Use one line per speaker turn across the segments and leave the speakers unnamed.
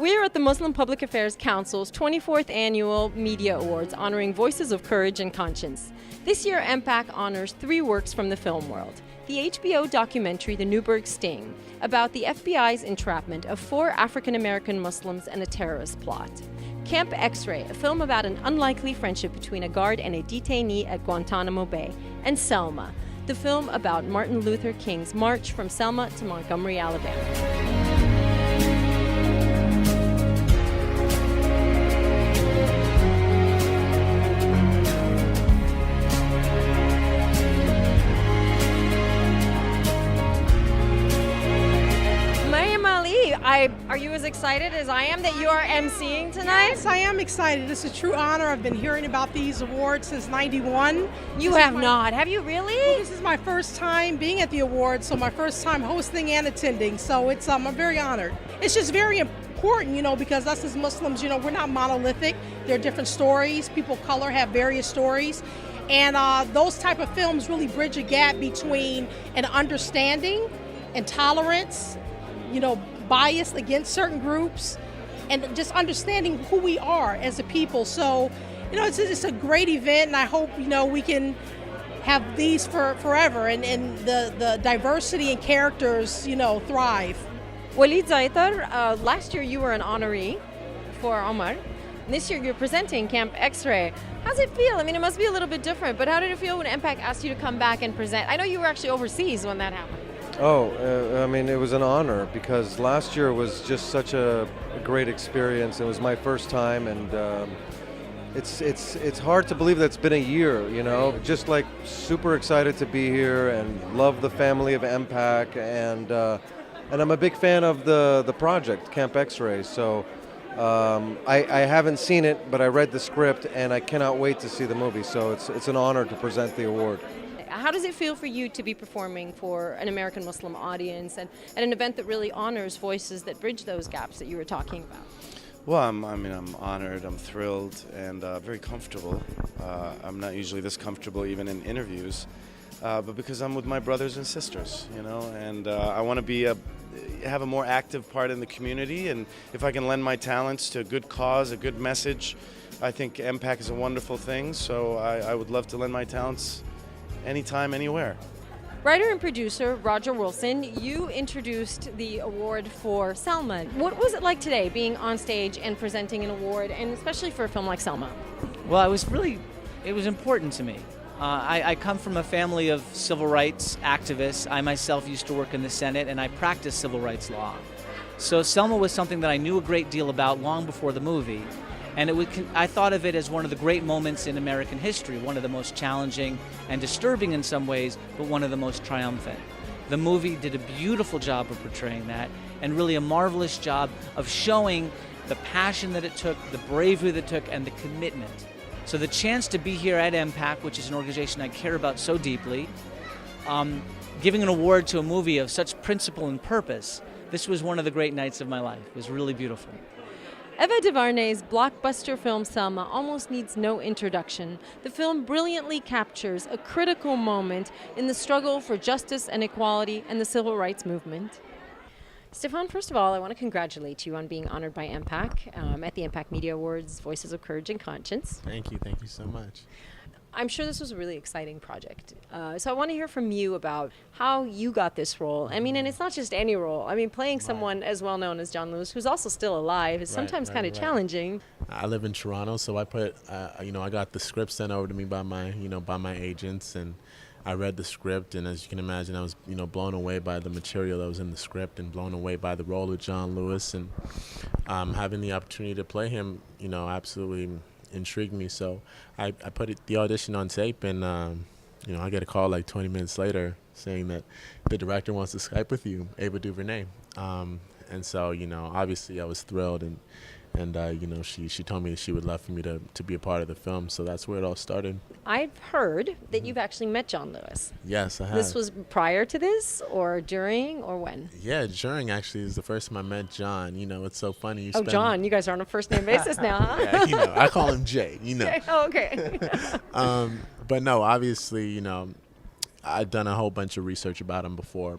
We are at the Muslim Public Affairs Council's 24th Annual Media Awards, honoring voices of courage and conscience. This year, MPAC honors 3 works from the film world. The HBO documentary, The Newburgh Sting, about the FBI's entrapment of 4 African-American Muslims and a terrorist plot. Camp X-Ray, a film about an unlikely friendship between a guard and a detainee at Guantanamo Bay. And Selma, the film about Martin Luther King's march from Selma to Montgomery, Alabama. Are you as excited as I am that you are emceeing tonight?
Yes, I am excited. It's a true honor. I've been hearing about these awards since '91.
You have not. Have you really?
Well, this is my first time being at the awards, so my first time hosting and attending. So it's I'm very honored. It's just very important, because us as Muslims, we're not monolithic. There are different stories. People of color have various stories. And those type of films really bridge a gap between an understanding and tolerance, bias against certain groups, and just understanding who we are as a people. So, it's a great event, and I hope, we can have these for forever, and the diversity and characters, thrive.
Walid Zaitar, last year you were an honoree for Omar. This year you're presenting Camp X-Ray. How's it feel? I mean, it must be a little bit different, but how did it feel when MPAC asked you to come back and present? I know you were actually overseas when that happened.
It was an honor because last year was just such a great experience. It was my first time, and it's hard to believe that it's been a year. Just like super excited to be here and love the family of MPAC, and I'm a big fan of the project Camp X-Ray. So I haven't seen it, but I read the script, and I cannot wait to see the movie. So it's an honor to present the award.
How does it feel for you to be performing for an American Muslim audience and at an event that really honors voices that bridge those gaps that you were talking about?
Well, I'm honored, I'm thrilled, and very comfortable. I'm not usually this comfortable even in interviews, but because I'm with my brothers and sisters, and I want to have a more active part in the community, and if I can lend my talents to a good cause, a good message, I think MPAC is a wonderful thing, so I would love to lend my talents anytime, anywhere.
Writer and producer Roger Wilson, you introduced the award for Selma. What was it like today, being on stage and presenting an award, and especially for a film like Selma?
Well, it was important to me. I come from a family of civil rights activists. I myself used to work in the Senate, and I practiced civil rights law. So Selma was something that I knew a great deal about long before the movie. And I thought of it as one of the great moments in American history, one of the most challenging and disturbing in some ways, but one of the most triumphant. The movie did a beautiful job of portraying that, and really a marvelous job of showing the passion that it took, the bravery that it took, and the commitment. So the chance to be here at MPAC, which is an organization I care about so deeply, giving an award to a movie of such principle and purpose, this was one of the great nights of my life. It was really beautiful.
Ava DuVernay's blockbuster film Selma almost needs no introduction. The film brilliantly captures a critical moment in the struggle for justice and equality and the civil rights movement. Stefan, first of all, I want to congratulate you on being honored by MPAC at the MPAC Media Awards Voices of Courage and Conscience.
Thank you so much.
I'm sure this was a really exciting project. So I want to hear from you about how you got this role. I mean, and it's not just any role. I mean, playing someone as well known as John Lewis, who's also still alive, is sometimes kind of challenging.
I live in Toronto, so I put, I got the script sent over to me by my agents, and I read the script, and as you can imagine, I was, blown away by the material that was in the script, and blown away by the role of John Lewis, and having the opportunity to play him, absolutely intrigued me. So I put the audition on tape, and I get a call like 20 minutes later saying that the director wants to Skype with you, Ava DuVernay. And so obviously I was thrilled, and she told me that she would love for me to be a part of the film. So that's where it all started.
I've heard that you've actually met John Lewis.
Yes, I have.
This was prior to this, or during, or when?
Yeah, during actually is the first time I met John. It's so funny.
John, you guys are on a first name basis now, huh?
Yeah, I call him Jay.
Oh, okay.
But no, obviously, I'd done a whole bunch of research about him before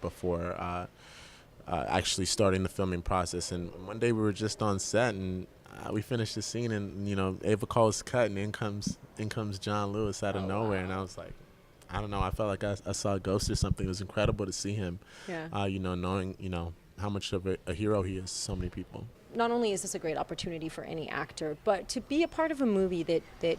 actually starting the filming process. And one day we were just on set, and we finished the scene, and Ava calls cut, and in comes John Lewis out of nowhere, and I was like, I don't know, I felt like I saw a ghost or something. It was incredible to see him. Yeah. Knowing how much of a hero he is to so many people.
Not only is this a great opportunity for any actor, but to be a part of a movie that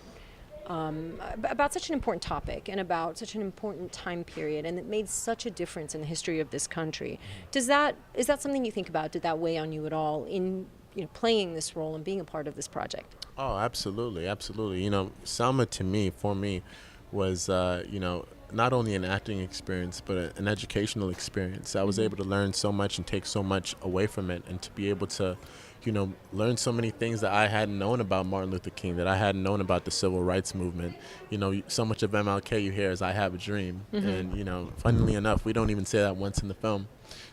about such an important topic and about such an important time period, and that made such a difference in the history of this country. Is that something you think about? Did that weigh on you at all in playing this role and being a part of this project?
Oh, absolutely, absolutely. Selma for me, was not only an acting experience but an educational experience. I was able to learn so much and take so much away from it, and to be able to learn so many things that I hadn't known about Martin Luther King, that I hadn't known about the civil rights movement. So much of MLK you hear is "I have a dream," and funnily enough, we don't even say that once in the film.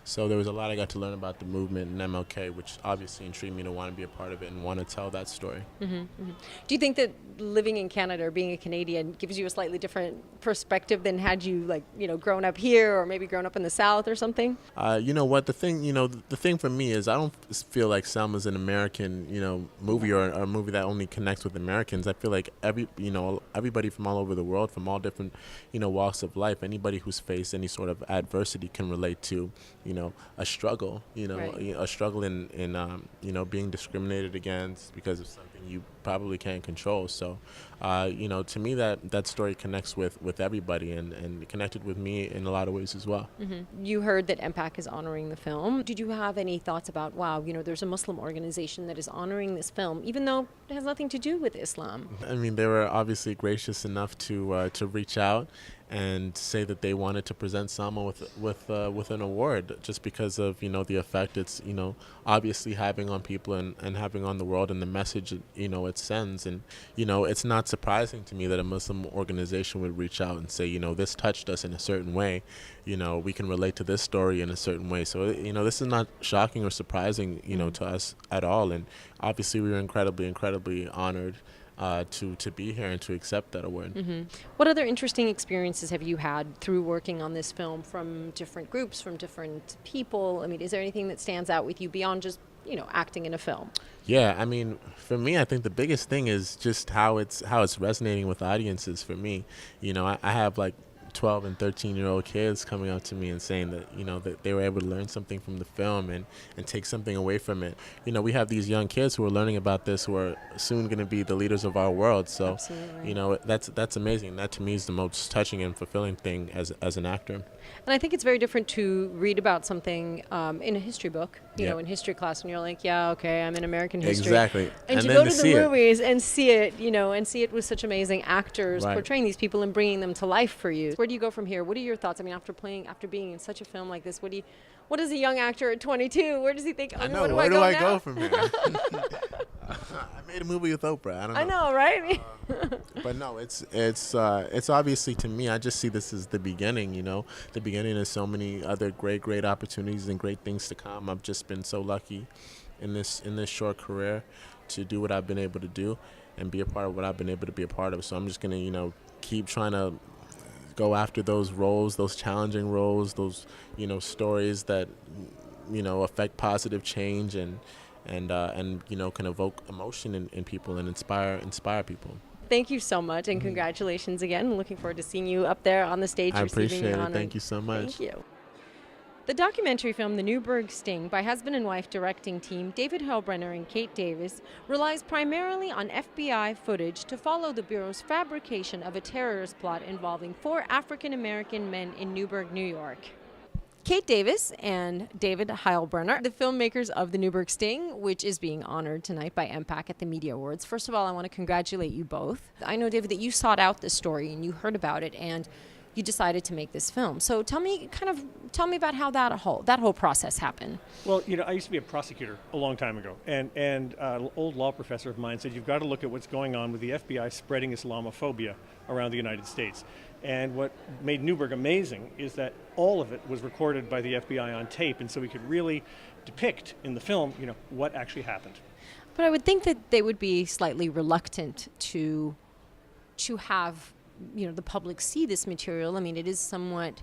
So there was a lot I got to learn about the movement and MLK, which obviously intrigued me to want to be a part of it and want to tell that story.
Do you think that living in Canada or being a Canadian gives you a slightly different perspective than had you grown up here or maybe grown up in the South or something?
You know what, the thing for me is I don't feel like Selma's an American movie or a movie that only connects with Americans. I feel like everybody from all over the world, from all different walks of life, anybody who's faced any sort of adversity can relate to a struggle,
Right.
a struggle in being discriminated against because of something you probably can't control. So, to me that story connects with everybody and connected with me in a lot of ways as well.
You heard that MPAC is honoring the film. Did you have any thoughts about, wow, there's a Muslim organization that is honoring this film, even though it has nothing to do with Islam?
I mean, they were obviously gracious enough to reach out and say that they wanted to present Selma with an award, just because of the effect it's obviously having on people and having on the world, and the message it sends. And it's not surprising to me that a Muslim organization would reach out and say this touched us in a certain way, we can relate to this story in a certain way. So this is not shocking or surprising to us at all. And obviously we were incredibly honored to be here and to accept that award.
What other interesting experiences have you had through working on this film from different groups, from different people? I mean, is there anything that stands out with you beyond just acting in a film?
Yeah, I mean, for me, I think the biggest thing is just how it's resonating with audiences. For me, I have like 12 and 13-year-old kids coming up to me and saying that that they were able to learn something from the film and take something away from it. We have these young kids who are learning about this, who are soon going to be the leaders of our world. So
absolutely.
That's amazing. That to me is the most touching and fulfilling thing as an actor.
And I think it's very different to read about something in a history book, in history class, and you're like, yeah, okay, I'm in American history.
Exactly.
And to go to the movies and see it, and see it with such amazing actors portraying these people and bringing them to life for you. Where do you go from here? What are your thoughts? I mean, after being in such a film like this, what does a young actor at 22, where does he think,
I know,
where do I
go from here? I made a movie with Oprah. I don't know.
I know, right?
But no, it's obviously, to me, I just see this as the beginning, the beginning of so many other great opportunities and great things to come. I've just been so lucky in this short career to do what I've been able to do and be a part of what I've been able to be a part of. So I'm just going to, keep trying to go after those roles, those challenging roles, those, stories that, affect positive change and can evoke emotion in people and inspire people.
Thank you so much, and congratulations again. I'm looking forward to seeing you up there on the stage.
I
receiving
appreciate
the
it.
honor.
Thank you so much.
Thank you. The documentary film The Newburgh Sting by husband and wife directing team David Heilbrenner and Kate Davis relies primarily on FBI footage to follow the Bureau's fabrication of a terrorist plot involving 4 African-American men in Newburgh, New York. Kate Davis and David Heilbrenner, the filmmakers of The Newburgh Sting, which is being honored tonight by MPAC at the Media Awards. First of all, I want to congratulate you both. I know, David, that you sought out this story and you heard about it and you decided to make this film. So tell me about how that whole process happened.
Well, I used to be a prosecutor a long time ago, and an old law professor of mine said you've got to look at what's going on with the FBI spreading Islamophobia around the United States. And what made Newburgh amazing is that all of it was recorded by the FBI on tape, and so we could really depict in the film, what actually happened.
But I would think that they would be slightly reluctant to have the public see this material. I mean, it is somewhat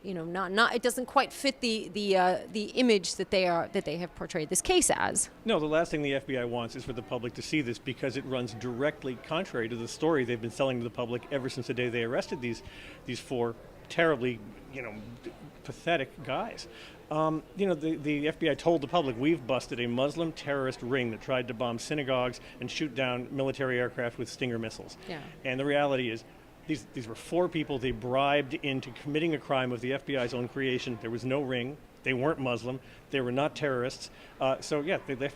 not it doesn't quite fit the image that they have portrayed this case as.
No, the last thing the FBI wants is for the public to see this, because it runs directly contrary to the story they've been selling to the public ever since the day they arrested these four terribly, pathetic guys. The FBI told the public, we've busted a Muslim terrorist ring that tried to bomb synagogues and shoot down military aircraft with Stinger missiles.
Yeah.
And the reality is, these were four people they bribed into committing a crime of the FBI's own creation. There was no ring. They weren't Muslim. They were not terrorists. The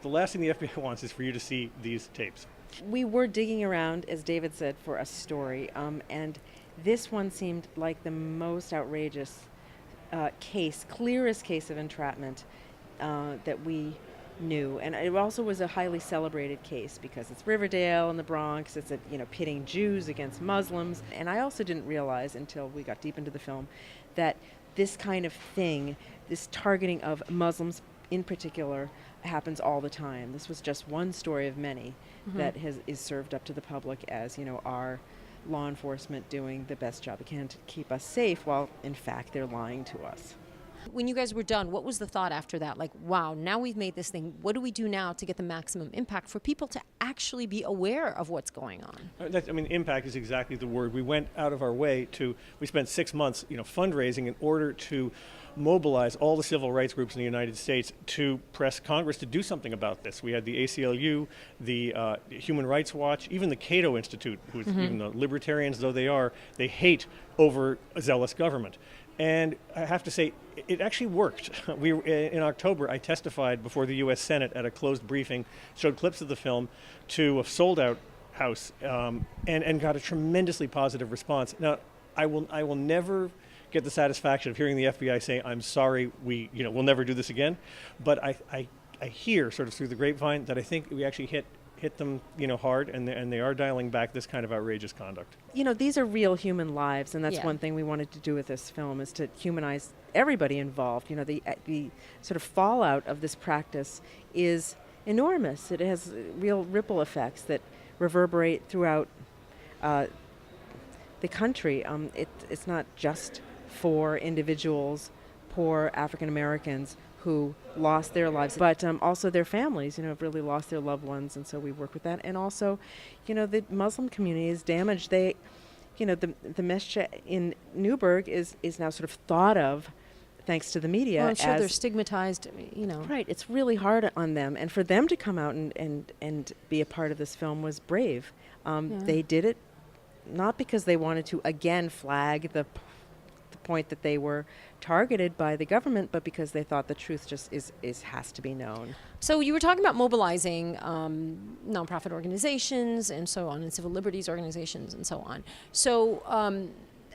last thing the FBI wants is for you to see these tapes.
We were digging around, as David said, for a story, and this one seemed like the most outrageous clearest case of entrapment that we knew. And it also was a highly celebrated case because it's Riverdale in the Bronx. It's pitting Jews against Muslims. And I also didn't realize until we got deep into the film that this kind of thing, this targeting of Muslims in particular, happens all the time. This was just one story of many that is served up to the public as, our law enforcement doing the best job it can to keep us safe, while in fact they're lying to us.
When you guys were done, what was the thought after that? Like, wow, now we've made this thing. What do we do now to get the maximum impact for people to actually be aware of what's going on?
Impact is exactly the word. We went out of our way we spent 6 months, fundraising in order to mobilize all the civil rights groups in the United States to press Congress to do something about this. We had the ACLU, the Human Rights Watch, even the Cato Institute, who's even though libertarians though they are, they hate over a zealous government. And I have to say, it actually worked. In October, I testified before the U.S. Senate at a closed briefing, showed clips of the film to a sold-out house, and got a tremendously positive response. Now, I will never get the satisfaction of hearing the FBI say, "I'm sorry, we'll never do this again." But I hear sort of through the grapevine that I think we actually hit them, hard, and they are dialing back this kind of outrageous conduct.
These are real human lives, and that's
Yeah.
one thing we wanted to do with this film, is to humanize everybody involved. The sort of fallout of this practice is enormous. It has real ripple effects that reverberate throughout the country. It's not just for individuals, poor African Americans who lost their lives, but also their families, have really lost their loved ones, and so we work with that. And also, the Muslim community is damaged. The Meshche in Newburgh is now sort of thought of, thanks to the media.
Well, I'm sure
as
they're stigmatized,
Right, it's really hard on them, and for them to come out and be a part of this film was brave. They did it not because they wanted to again flag the point that they were targeted by the government, but because they thought the truth just has to be known.
So you were talking about mobilizing nonprofit organizations and so on, and civil liberties organizations and so on. So,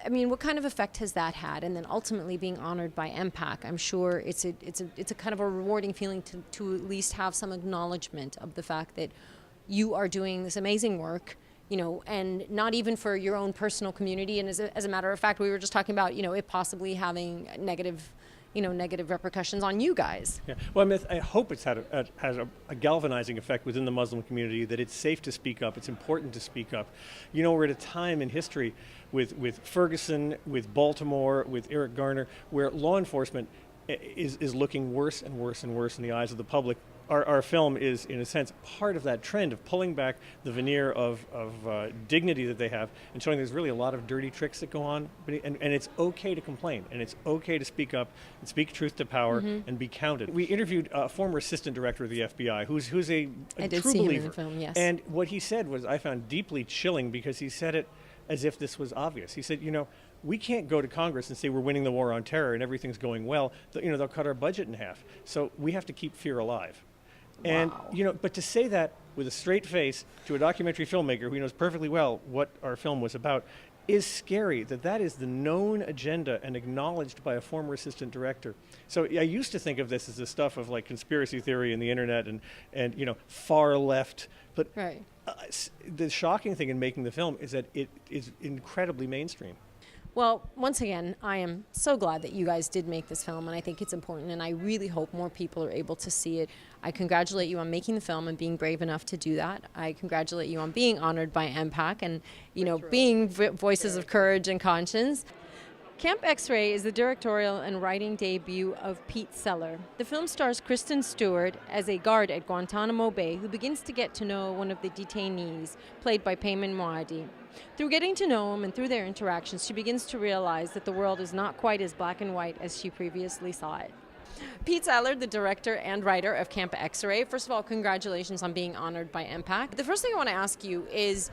what kind of effect has that had? And then ultimately being honored by MPAC, I'm sure it's a kind of a rewarding feeling to at least have some acknowledgement of the fact that you are doing this amazing work, and not even for your own personal community. And as a matter of fact, we were just talking about, it possibly having negative repercussions on you guys.
Yeah. Well, I hope it's has a galvanizing effect within the Muslim community, that it's safe to speak up. It's important to speak up. We're at a time in history with Ferguson, with Baltimore, with Eric Garner, where law enforcement is looking worse and worse and worse in the eyes of the public. Our film is, in a sense, part of that trend of pulling back the veneer of dignity that they have and showing there's really a lot of dirty tricks that go on. And it's okay to complain, and it's okay to speak up and speak truth to power and be counted. We interviewed a former assistant director of the FBI who's a
I did
true
see
believer.
him in the film, yes.
And what he said was, I found deeply chilling, because he said it as if this was obvious. He said, we can't go to Congress and say we're winning the war on terror and everything's going well. They'll cut our budget in half. So we have to keep fear alive. And, but to say that with a straight face to a documentary filmmaker who knows perfectly well what our film was about is scary, that is the known agenda and acknowledged by a former assistant director. So I used to think of this as the stuff of like conspiracy theory and the internet and far left. But
Right.
The shocking thing in making the film is that it is incredibly mainstream.
Well, once again, I am so glad that you guys did make this film, and I think it's important, and I really hope more people are able to see it. I congratulate you on making the film and being brave enough to do that. I congratulate you on being honored by MPAC and, being voices of courage and conscience. Camp X-Ray is the directorial and writing debut of Pete Seller. The film stars Kristen Stewart as a guard at Guantanamo Bay who begins to get to know one of the detainees, played by Payman Moaadi. Through getting to know him and through their interactions, she begins to realize that the world is not quite as black and white as she previously saw it. Pete Seller, the director and writer of Camp X-Ray. First of all, congratulations on being honored by MPAC. The first thing I want to ask you is,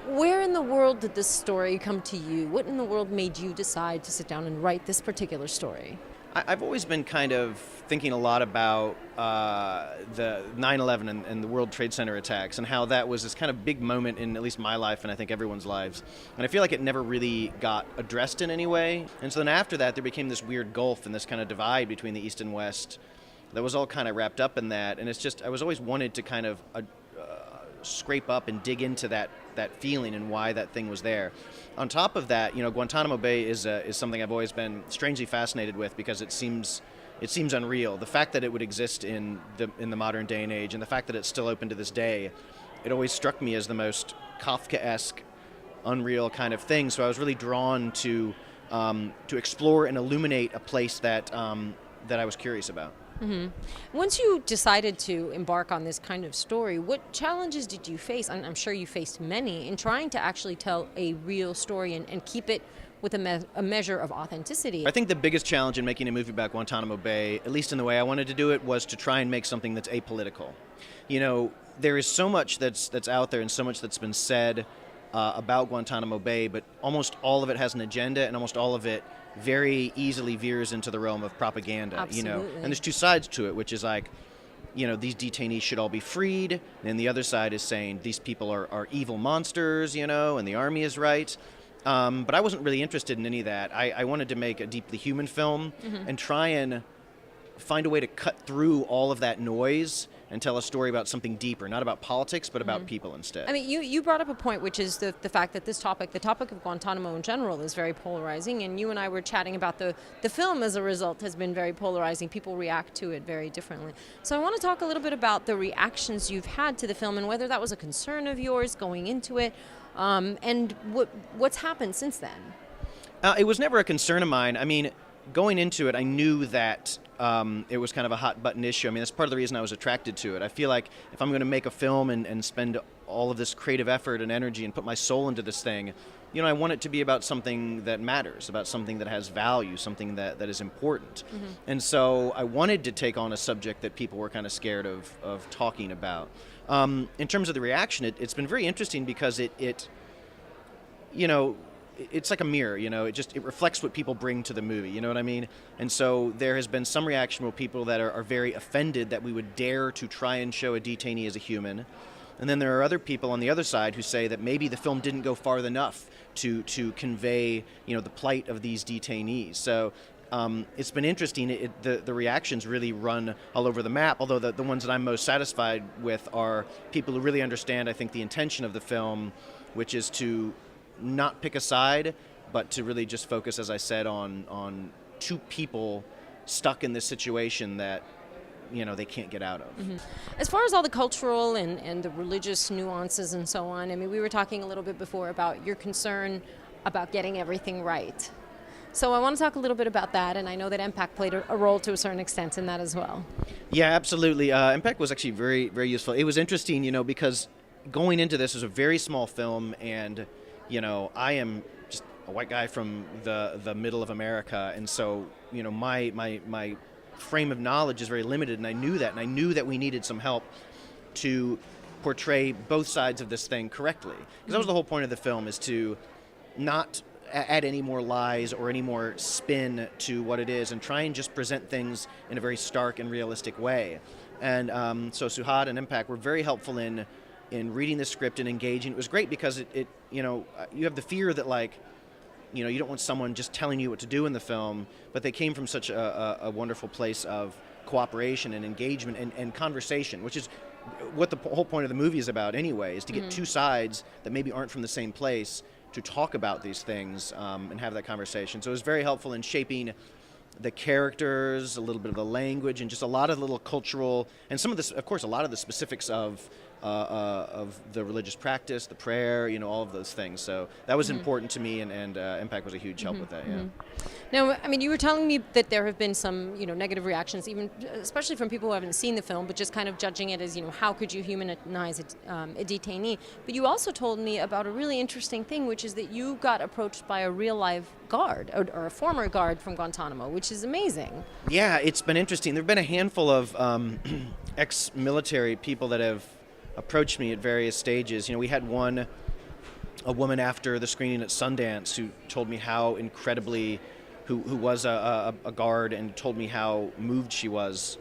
where in the world did this story come to you? What in the world made you decide to sit down and write this particular story?
I've always been kind of thinking a lot about the 9/11 and the World Trade Center attacks and how that was this kind of big moment in at least my life and I think everyone's lives. And I feel like it never really got addressed in any way. And so then after that, there became this weird gulf and this kind of divide between the East and West that was all kind of wrapped up in that. And it's just, I was always wanted to kind of scrape up and dig into that feeling and why that thing was there. On top of that, Guantanamo Bay is something I've always been strangely fascinated with because it seems unreal. The fact that it would exist in the modern day and age, and the fact that it's still open to this day, it always struck me as the most Kafkaesque, unreal kind of thing. So I was really drawn to explore and illuminate a place that I was curious about.
Mm-hmm. Once you decided to embark on this kind of story, what challenges did you face? I'm sure you faced many in trying to actually tell a real story and keep it with a measure of authenticity.
I think the biggest challenge in making a movie about Guantanamo Bay, at least in the way I wanted to do it, was to try and make something that's apolitical. There is so much that's out there and so much that's been said about Guantanamo Bay, but almost all of it has an agenda and almost all of it very easily veers into the realm of propaganda.
Absolutely.
And there's two sides to it, which is like, these detainees should all be freed, and the other side is saying these people are evil monsters, and the army is right. But I wasn't really interested in any of that. I wanted to make a deeply human film and try and find a way to cut through all of that noise and tell a story about something deeper, not about politics, but about people instead.
I mean, you brought up a point, which is the fact that the topic of Guantanamo in general is very polarizing, and you and I were chatting about the film as a result has been very polarizing. People react to it very differently. So I want to talk a little bit about the reactions you've had to the film and whether that was a concern of yours going into it, and what's happened since then.
It was never a concern of mine. I mean, going into it, I knew that it was kind of a hot button issue. I mean, that's part of the reason I was attracted to it. I feel like if I'm going to make a film and spend all of this creative effort and energy and put my soul into this thing, I want it to be about something that matters, about something that has value, something that is important. And so I wanted to take on a subject that people were kind of scared of talking about. In terms of the reaction, it's been very interesting because it's like a mirror, it reflects what people bring to the movie, you know what I mean? And so there has been some reaction where people that are very offended that we would dare to try and show a detainee as a human. And then there are other people on the other side who say that maybe the film didn't go far enough to convey, the plight of these detainees. So it's been interesting. The reactions really run all over the map, although the ones that I'm most satisfied with are people who really understand, I think, the intention of the film, which is to not pick a side, but to really just focus, as I said, on two people stuck in this situation that they can't get out of.
As far as all the cultural and the religious nuances and so on, I mean, we were talking a little bit before about your concern about getting everything right. So I want to talk a little bit about that, and I know that MPAC played a role to a certain extent in that as well.
Yeah, absolutely. MPAC was actually very, very useful. It was interesting, because going into this was a very small film, and I am just a white guy from the middle of America, and so my frame of knowledge is very limited, and I knew that, and I knew that we needed some help to portray both sides of this thing correctly, because that was the whole point of the film, is to not add any more lies or any more spin to what it is, and try and just present things in a very stark and realistic way. And so Suhad and MPAC were very helpful in reading the script and engaging. It was great because you have the fear that you don't want someone just telling you what to do in the film, but they came from such a wonderful place of cooperation and engagement and conversation, which is what the whole point of the movie is about anyway, is to get two sides that maybe aren't from the same place to talk about these things and have that conversation. So it was very helpful in shaping the characters, a little bit of the language, and just a lot of little cultural, and some of this, of course, a lot of the specifics of of the religious practice, the prayer, all of those things. So that was important to me, and MPAC was a huge help with that. Yeah.
Now, I mean, you were telling me that there have been some, negative reactions, even especially from people who haven't seen the film, but just kind of judging it as, how could you humanize a detainee? But you also told me about a really interesting thing, which is that you got approached by a real live guard or a former guard from Guantanamo, which is amazing.
Yeah, it's been interesting. There have been a handful of ex-military people that have approached me at various stages. We had a woman after the screening at Sundance who told me how incredibly, who was a guard, and told me how moved she was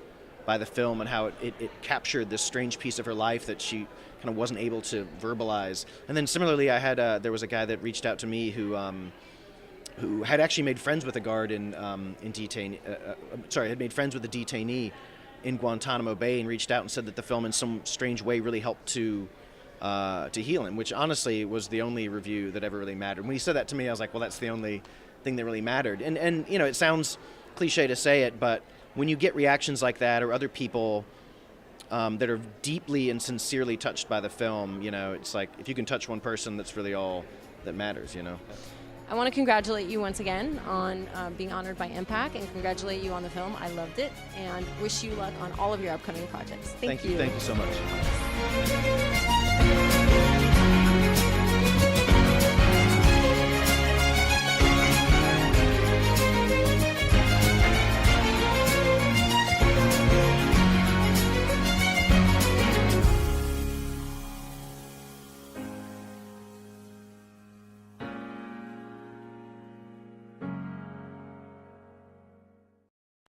by the film and how it captured this strange piece of her life that she kind of wasn't able to verbalize. And then similarly, I had there was a guy that reached out to me who had actually made friends with a guard had made friends with a detainee in Guantanamo Bay, and reached out and said that the film in some strange way really helped to heal him, which honestly was the only review that ever really mattered. When he said that to me, I was like, well, that's the only thing that really mattered. And it sounds cliche to say it, but when you get reactions like that, or other people that are deeply and sincerely touched by the film, it's like, if you can touch one person, that's really all that matters,
I want to congratulate you once again on being honored by MPAC, and congratulate you on the film. I loved it, and wish you luck on all of your upcoming projects. Thank you.
Thank you so much.